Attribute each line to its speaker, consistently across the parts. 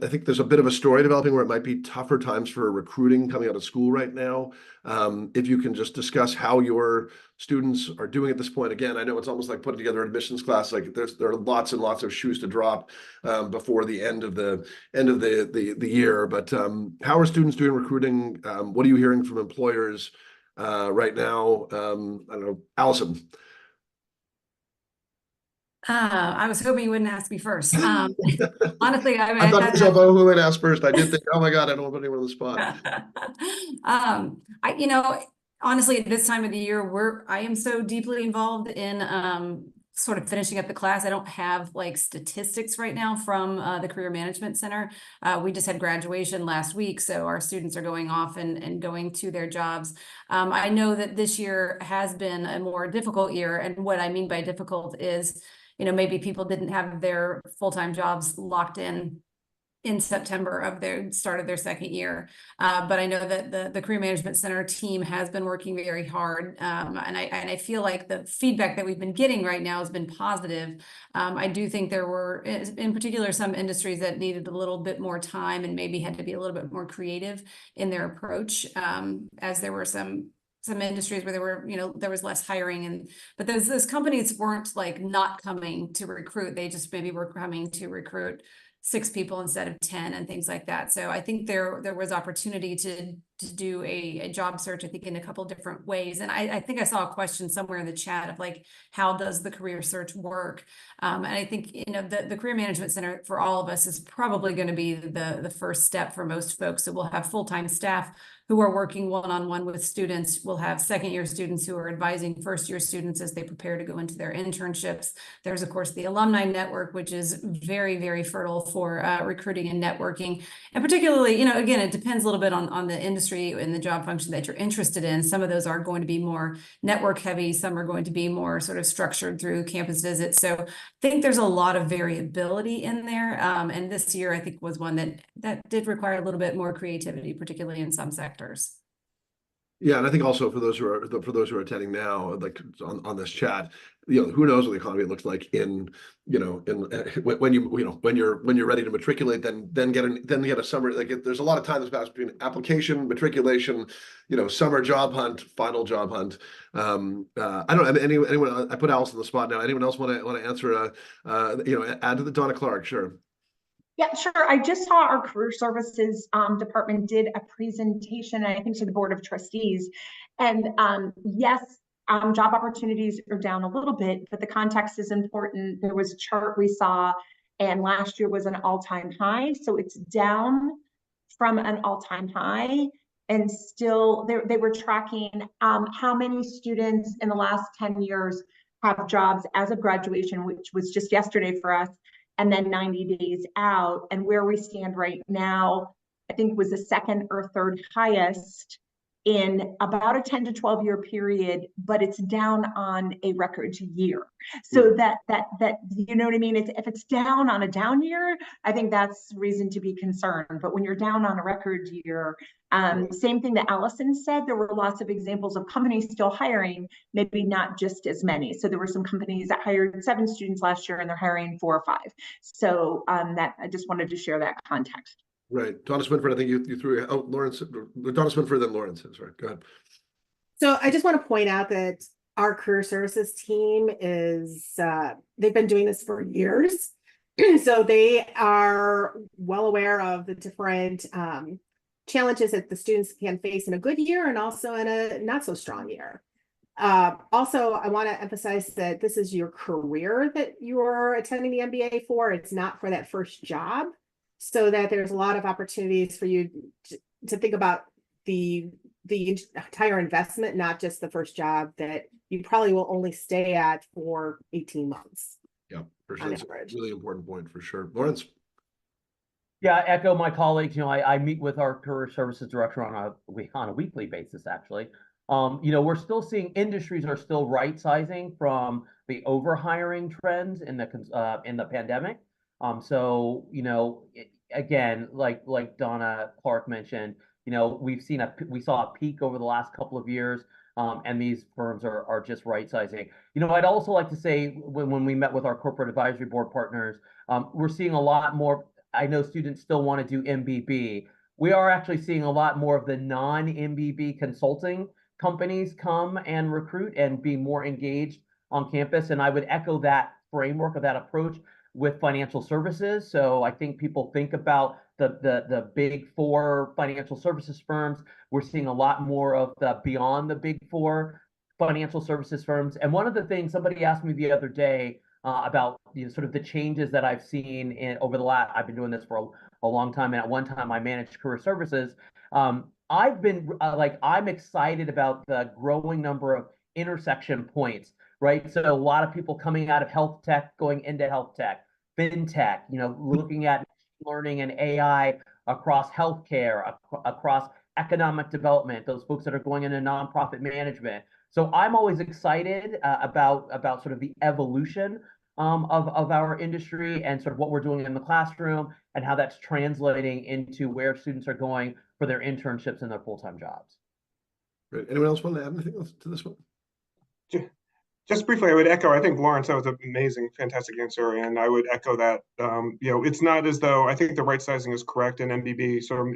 Speaker 1: I think there's a bit of a story developing where it might be tougher times for recruiting coming out of school right now. If you can just discuss how your students are doing at this point. Again, I know it's almost like putting together an admissions class. Like there are lots and lots of shoes to drop before the end of the year. But how are students doing recruiting? What are you hearing from employers right now? I don't know, Allison.
Speaker 2: I was hoping you wouldn't ask me first. Honestly,
Speaker 1: I thought myself, oh, who would ask first? I did think, oh my God, I don't want anyone on the spot.
Speaker 2: Honestly, at this time of the year, I am so deeply involved in sort of finishing up the class. I don't have like statistics right now from the Career Management Center. We just had graduation last week, so our students are going off and going to their jobs. I know that this year has been a more difficult year, and what I mean by difficult is, maybe people didn't have their full-time jobs locked in September of their start of their second year. But I know that the Career Management Center team has been working very hard. And I feel like the feedback that we've been getting right now has been positive. I do think there were, in particular, some industries that needed a little bit more time and maybe had to be a little bit more creative in their approach, as there were some industries where there was less hiring, but those companies weren't like not coming to recruit. They just maybe were coming to recruit 6 people instead of 10 and things like that. So I think there was opportunity to do a job search, I think, in a couple different ways. And I think I saw a question somewhere in the chat of like, how does the career search work? And I think, the Career Management Center for all of us is probably going to be the first step for most folks. So we'll have full-time staff who are working one-on-one with students. We'll have second-year students who are advising first-year students as they prepare to go into their internships. There's, of course, the alumni network, which is very, very fertile for recruiting and networking. And particularly, again, it depends a little bit on the industry and the job function that you're interested in. Some of those are going to be more network heavy. Some are going to be more sort of structured through campus visits. So I think there's a lot of variability in there. And this year, I think, was one that did require a little bit more creativity, particularly in some sectors.
Speaker 1: Yeah, and I think also for those who are attending now, like on this chat, who knows what the economy looks like in when you're ready to matriculate, then get a summer. Like there's a lot of time that's passed between application, matriculation, summer job hunt, final job hunt. I don't have anyone. I put Alice on the spot now. Anyone else want to answer? Add to the Donna Clarke, sure.
Speaker 3: Yeah, sure. I just saw our career services department did a presentation, I think, to the board of trustees. And yes, job opportunities are down a little bit, but the context is important. There was a chart we saw, and last year was an all-time high. So it's down from an all-time high. And still, they were tracking how many students in the last 10 years have jobs as of graduation, which was just yesterday for us, and then 90 days out. And where we stand right now, I think was the second or third highest in about a 10 to 12 year period, but it's down on a record year. So that you know what I mean? If it's down on a down year, I think that's reason to be concerned. But when you're down on a record year, same thing that Allison said, there were lots of examples of companies still hiring, maybe not just as many. So there were some companies that hired 7 students last year and they're hiring 4 or 5. So that I just wanted to share that context.
Speaker 1: Right. Donna Swinford, I think you threw, Lawrence, Donna Swinford, then Lawrence. Sorry, go ahead.
Speaker 4: So I just want to point out that our career services team is, they've been doing this for years. So they are well aware of the different challenges that the students can face in a good year and also in a not so strong year. Also, I want to emphasize that this is your career that you're attending the MBA for. It's not for that first job. So that there's a lot of opportunities for you to think about the entire investment, not just the first job that you probably will only stay at for 18 months.
Speaker 1: Yeah, for sure. That's a really important point for sure. Lawrence?
Speaker 5: Yeah, I echo my colleagues. I meet with our career services director on a weekly basis, actually. We're still seeing industries are still right sizing from the overhiring trends in the pandemic. Again, like Donna Clarke mentioned, we saw a peak over the last couple of years, and these firms are just right sizing. I'd also like to say when we met with our corporate advisory board partners, we're seeing a lot more I know students still want to do MBB. We are actually seeing a lot more of the non-MBB consulting companies come and recruit and be more engaged on campus. And I would echo that framework of that approach with financial services. So I think people think about the big four financial services firms. We're seeing a lot more of the beyond the big four financial services firms. And one of the things somebody asked me the other day about sort of the changes that I've seen in over the last, I've been doing this for a long time. And at one time I managed career services. I've been I'm excited about the growing number of intersection points, right? So a lot of people coming out of health tech, going into health tech, fintech, looking at learning and AI across healthcare, across economic development, those folks that are going into nonprofit management. So I'm always excited about sort of the evolution of our industry and sort of what we're doing in the classroom and how that's translating into where students are going for their internships and their full-time jobs.
Speaker 1: Great. Anyone else want to add anything else to this one?
Speaker 6: Just briefly, I would echo, I think Lawrence, that was an amazing, fantastic answer. And I would echo that, it's not as though, I think the right sizing is correct in MBB, sort of,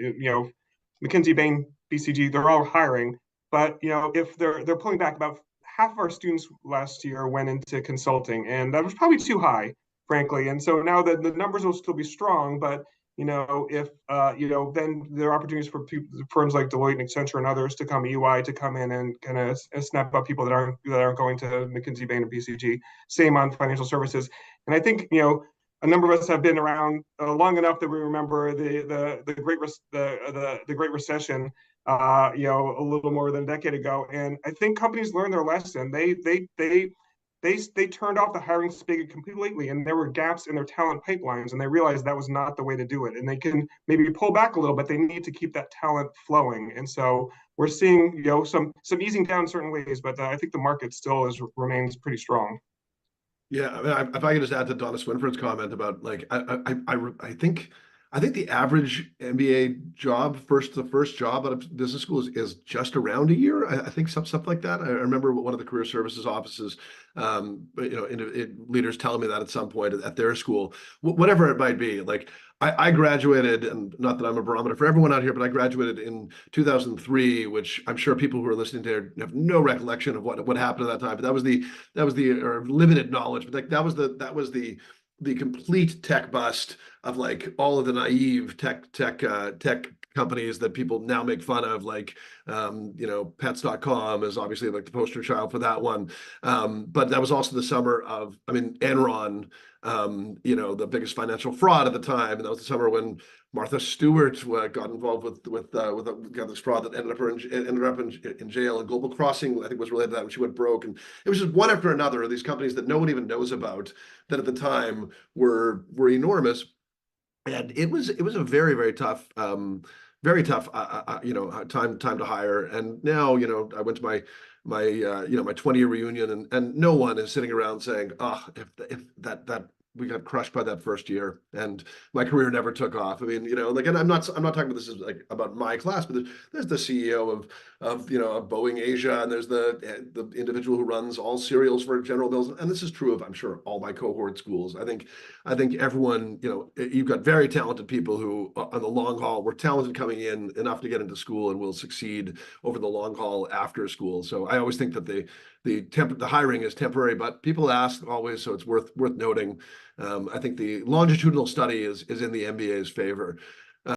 Speaker 6: McKinsey, Bain, BCG, they're all hiring. But, if they're pulling back, about half of our students last year went into consulting, and that was probably too high, frankly. And so now the numbers will still be strong, but if then there are opportunities for firms like Deloitte and Accenture and others to come, EY to come in and kind of snap up people that aren't going to McKinsey, Bain, and BCG. Same on financial services. And I think a number of us have been around long enough that we remember the Great Recession. A little more than a decade ago, and I think companies learned their lesson. They turned off the hiring spigot completely, and there were gaps in their talent pipelines, and they realized that was not the way to do it. And they can maybe pull back a little, but they need to keep that talent flowing. And so we're seeing some easing down in certain ways, but I think the market still remains pretty strong.
Speaker 1: Yeah, I mean, if I could just add to Donna Swinford's comment about I think the average MBA job, the first job out of business school is just around a year. I think something like that. I remember one of the career services offices, leaders telling me that at some point at their school, whatever it might be. Like I graduated, and not that I'm a barometer for everyone out here, but I graduated in 2003, which I'm sure people who are listening to have no recollection of what happened at that time. But that was the or limited knowledge. But that was the complete tech bust of like all of the naive tech companies that people now make fun of, like pets.com is obviously like the poster child for that one. But that was also the summer of, Enron, the biggest financial fraud at the time. And that was the summer when Martha Stewart got involved with this fraud that ended up in jail. And Global Crossing, I think, was related to that when she went broke. And it was just one after another of these companies that no one even knows about that at the time were enormous. And it was a very, very tough time to hire. And now, I went to my 20-year reunion, and no one is sitting around saying, if that we got crushed by that first year and my career never took off. I mean, and I'm not talking about this as like about my class, but there's the CEO of Boeing Asia, and there's the individual who runs all cereals for General Mills. And this is true of, I'm sure, all my cohort schools. I think everyone, you've got very talented people who on the long haul were talented coming in enough to get into school and will succeed over the long haul after school. So I always think that the hiring is temporary, but people ask always, so it's worth noting. I think the longitudinal study is in the MBA's favor.